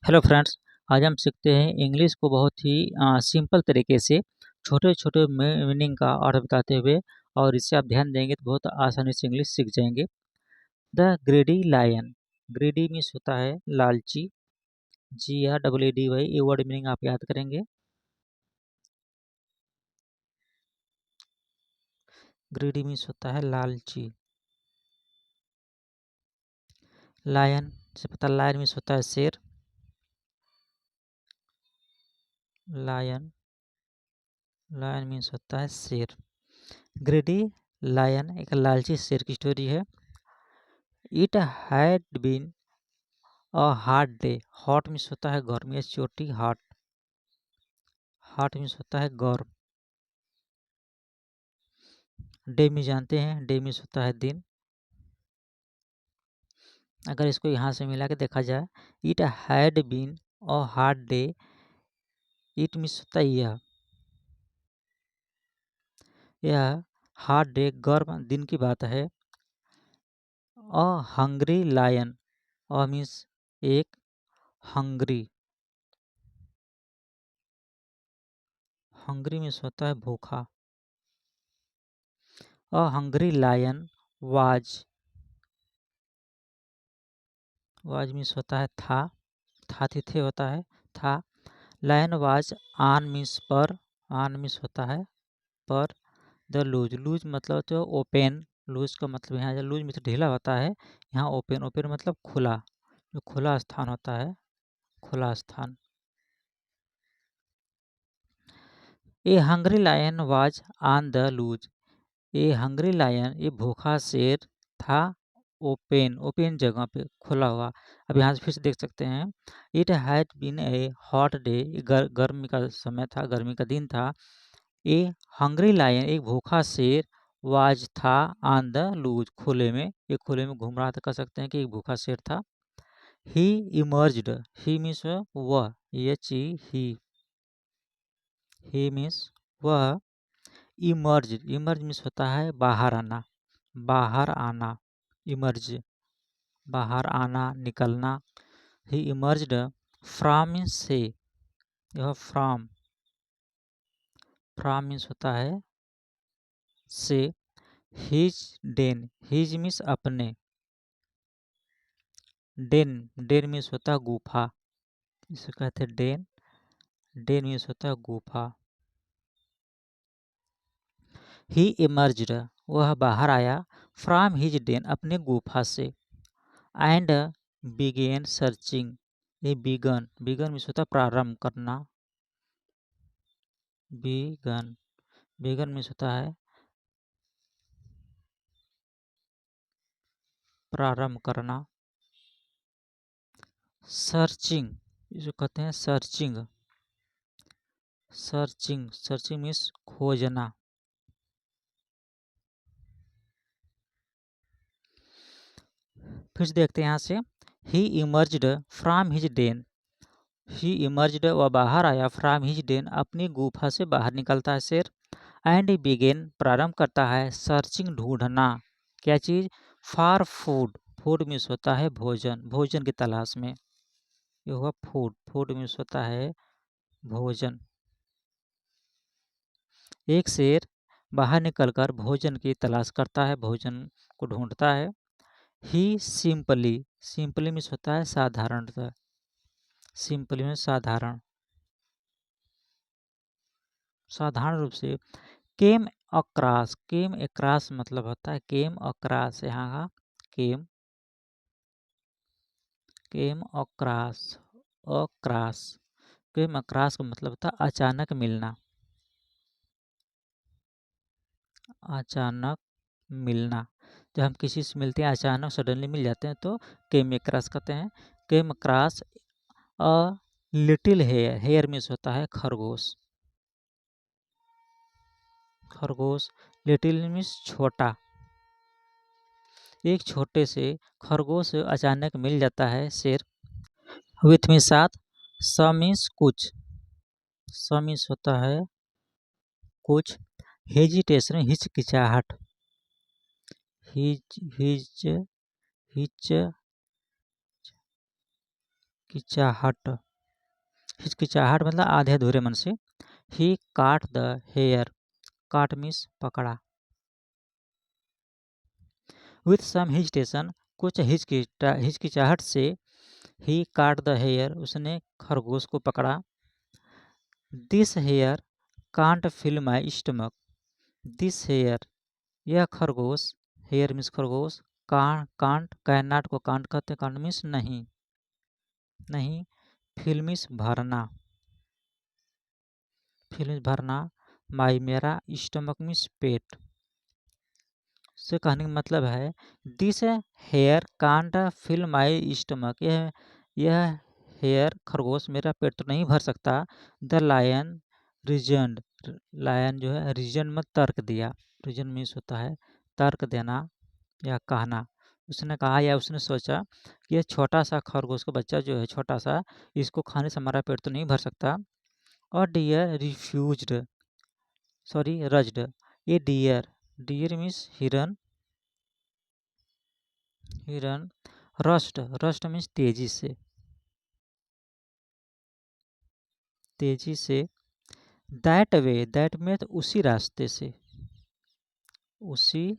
Hello friends. आज हम सीखते हैं इंग्लिश को बहुत ही सिंपल तरीके से छोटे छोटे मीनिंग का अर्थ बताते हुए। और इससे आप ध्यान देंगे तो बहुत आसानी से इंग्लिश सीख जाएंगे। The greedy lion. Greedy means होता है लालची। GREEDY, ये वर्ड मीनिंग आप याद करेंगे। ग्रेडी मीन्स होता है लालची। लायन से पता, लायन मीन्स होता है शेर। लायन, लायन मीन्स होता है शेर। ग्रेडी लायन एक लालची शेर की स्टोरी है। It had been hard day. Hot means होता है गर्म या चोटी। हॉट, हॉट मीन्स होता है गर्म। डे में जानते हैं, डे मीन्स होता है दिन। अगर इसको यहाँ से मिला के देखा जाए, it had been a hard day. It means होता है यह हार्ड डे गर्म दिन की बात है। A hungry lion, a means एक, हंग्री, हंग्री मीन्स होता है भूखा। A hungry lion was, was means होता है था तिथे होता है था। लायन वाज ऑन मीन्स पर, ऑन मीन्स होता है पर। द लूज, लूज मतलब तो ओपन। लूज का मतलब यहाँ लूज मतलब ढीला होता है, यहाँ ओपन, ओपन मतलब खुला, जो खुला स्थान होता है, खुला स्थान। A hungry lion was on the loose. A hungry lion, ये भूखा शेर था ओपन, ओपन जगह पे, खुला हुआ। अब यहाँ से फिर से देख सकते हैं। It had been a hot day, गर्मी का समय था, गर्मी का दिन था। ए हंग्री लायन, एक भूखा शेर, वाज था ऑन द लूज, खुले में, ये खुले में घूम रहा था, कह सकते हैं कि एक भूखा शेर था। ही इमर्ज्ड, ही मीन्स वह, ये ची ही मीन्स वह। इमर्ज, इमर्ज मीन्स होता है बाहर आना, बाहर आना। इमर्ज बाहर आना, निकलना। ही इमर्ज्ड फ्रॉम मीन्स से, यह फ्रॉम, फ्रॉम मीन्स होता है से। हिज डेन, हिज मीन्स अपने, डेन, डेन मीन्स होता है गुफा, इसे कहते हैं डेन। डेन मीन्स होता है गुफा। ही इमर्ज्ड, वह बाहर आया, फ्रॉम हिज डेन, अपने गुफा से। एंड बिगेन सर्चिंग, ये बिगन, बिगन मीन्स होता है प्रारंभ करना। बिगन, बिगन मीन्स होता है प्रारंभ करना। सर्चिंग, इसको कहते हैं सर्चिंग। सर्चिंग, सर्चिंग मीन्स खोजना। फिर देखते हैं यहाँ से। He emerged from his den, he emerged, वह बाहर आया, फ्रॉम हिज डेन, अपनी गुफा से बाहर निकलता है शेर। एंड बिगेन, प्रारंभ करता है, सर्चिंग, ढूंढना, क्या चीज़, फॉर फूड, फूड मीन्स होता है भोजन, भोजन की तलाश में, ये हुआ फूड, फूड मीन्स होता है भोजन। एक शेर बाहर निकलकर भोजन की तलाश करता है, भोजन को ढूंढता है। ही सिंपली, सिंपली मीन्स होता है साधारणतः, सिंपली मीन्स साधारण, साधारण रूप से। केम अक्रॉस, केम अक्रॉस मतलब होता है केम अक्रॉस, यहाँ का came, came across, across, came across का मतलब होता है अचानक मिलना, अचानक मिलना। जब हम किसी से मिलते हैं अचानक, सडनली मिल जाते हैं, तो केम अक्रॉस कहते हैं। Came across a little hare, hare means होता है खरगोश, खरगोश। लिटिल मीन्स छोटा, एक छोटे से खरगोश अचानक मिल जाता है शेर। विथ में साथ, स मीन्स कुछ, स मीन्स होता है कुछ। हेजिटेशन, हिचकिचाहट, हिच हिच हिच हिचकिचाहट, हिचकिचाहट मतलब आधे अधूरे मन से। ही काट द हेयर, काट मीन्स पकड़ा। विथ सम हिजिटेशन, कुछ हिचकिचाहट से। ही काट द हेयर, उसने खरगोश को पकड़ा। This hare can't fill my stomach, this hare, यह खरगोश, हेयर मीन्स खरगोश, कांट, कैनॉट को कांट कहते हैं, कांट मीन्स नहीं, नहीं, फिल मीन्स भरना, फिल मीन्स भरना, माई मेरा, स्टमक मीन्स पेट। से कहने का मतलब है this hare can't fill my stomach, यह हेयर खरगोश मेरा पेट तो नहीं भर सकता। द लायन रीजन्ड, लायन जो है रीजन में तर्क दिया, रीजन मीन्स होता है तर्क देना या कहना। उसने कहा या उसने सोचा कि यह छोटा सा खरगोश का बच्चा जो है छोटा सा, इसको खाने से हमारा पेट तो नहीं भर सकता। और डियर रिफ्यूज्ड, सॉरी रज्ड, ये डियर, डियर मीन्स हिरन, हिरन, रस्ट, रस्ट मीन्स तेजी से, तेजी से। दैट वे, दैट में तो उसी रास्ते से, उसी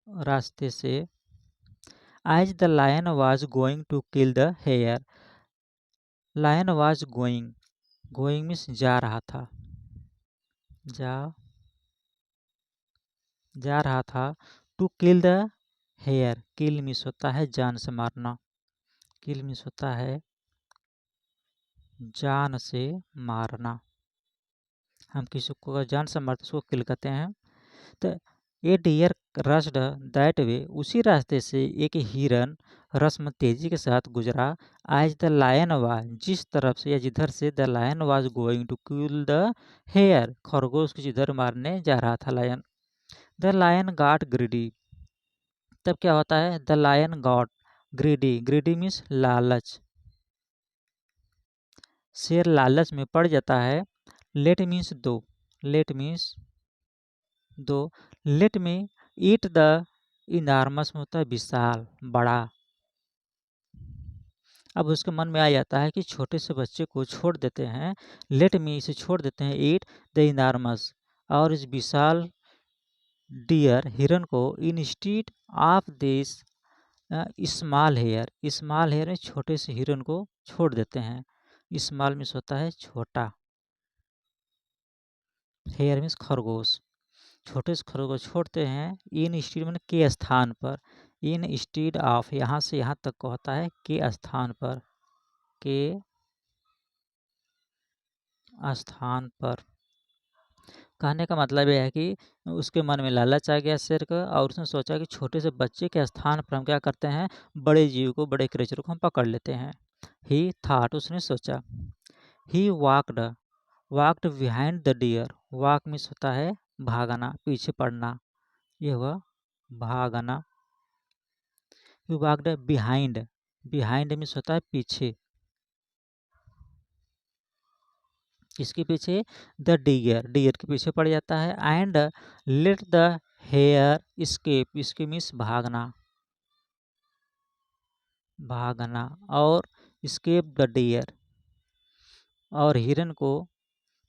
रास्ते से। As the lion was going to kill the hare, lion was going, going means जा रहा था, जा रहा था। To kill the hare, kill means होता है जान से मारना, किल मीन्स होता है जान से मारना। हम किसी को अगर जान से मारते उसको किल कहते हैं। तो ए डियर रस्ड दैट वे, उसी रास्ते से एक हिरन रस्म तेजी के साथ गुजरा। आज द लायन वाज, जिस तरफ से या जिधर से the lion was going to kill the hare, खरगोश को जिधर मारने जा रहा था lion. The lion got greedy, तब क्या होता है the lion got greedy, greedy means लालच, शेर लालच में पड़ जाता है। लेट मीन्स दो, लेट मीन्स दो, let me eat the enormous में होता है विशाल बड़ा। अब उसके मन में आ जाता है कि छोटे से बच्चे को छोड़ देते हैं, लेट मी इसे छोड़ देते हैं, ईट द इनार्मस, और इस विशाल डियर हिरन को instead of this small hare, small hare में छोटे से हिरन को छोड़ देते हैं। स्मॉल मीन्स होता है छोटा, हेयर मीन्स खरगोश, छोटे से खरगोश छोड़ते हैं। इन स्टीड मैंने के स्थान पर, इन स्टीड ऑफ यहाँ से यहाँ तक को होता है के स्थान पर, के स्थान पर। कहने का मतलब यह है कि उसके मन में लालच आ गया शेर का, और उसने सोचा कि छोटे से बच्चे के स्थान पर हम क्या करते हैं, बड़े जीव को, बड़े क्रिएचर को हम पकड़ लेते हैं। ही थॉट, उसने सोचा। He walked, walked behind the deer, walk means होता है भागना, पीछे पड़ना, ये हुआ भागना। He walked behind, behind means होता है पीछे, किसके पीछे, द डियर, डियर के पीछे पड़ जाता है। And let the hare escape, इसके मीन्स भागना, भागना, और स्केप द डियर, और हिरन को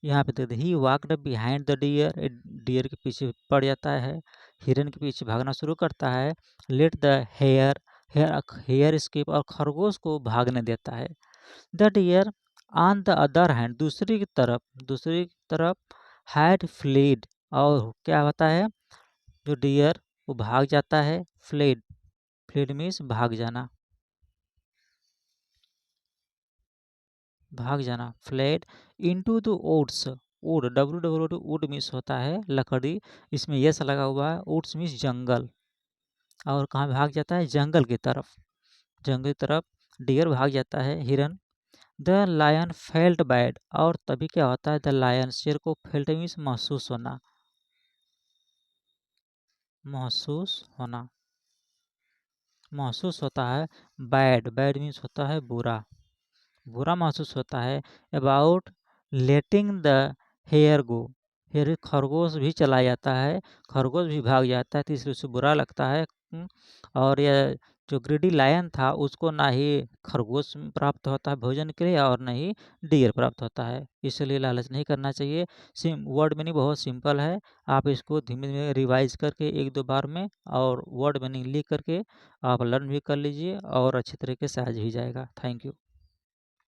यहाँ पे देखते he walked behind the deer, deer के पीछे पड़ जाता है, हिरन के पीछे भागना शुरू करता है। Let the hare, hare escape, और खरगोश को भागने देता है। The deer on the other hand, दूसरी तरफ हैड फ्लीड, और क्या होता है जो डियर वो भाग जाता है, फ्लीड, फ्लीड मीन्स भाग जाना, भाग जाना, fled into the woods, wood, WWOD wood means होता है लकड़ी, इसमें यस लगा हुआ है, वुड्स मीन्स जंगल, और कहाँ भाग जाता है, जंगल की तरफ, जंगल की तरफ डियर भाग जाता है, हिरन। द लायन फेल्ट बैड, और तभी क्या होता है, द लायन शेर को, फेल्ट मीन्स महसूस होना, महसूस होना, महसूस होता है। बैड, बैड मीन्स होता है बुरा, बुरा महसूस होता है। अबाउट लेटिंग द हेयर गो, फिर खरगोश भी चला जाता है, खरगोश भी भाग जाता है, तो इसलिए उसे बुरा लगता है। और यह जो ग्रीडी लायन था उसको ना ही खरगोश प्राप्त होता है भोजन के लिए और ना ही डियर प्राप्त होता है। इसलिए लालच नहीं करना चाहिए। वर्ड मीनिंग बहुत सिंपल है। आप इसको धीमे-धीमे रिवाइज़ करके 1-2 बार में और वर्ड मीनिंग लिख करके आप लर्न भी कर लीजिए और अच्छी तरीके से आ भी जाएगा। Thank you.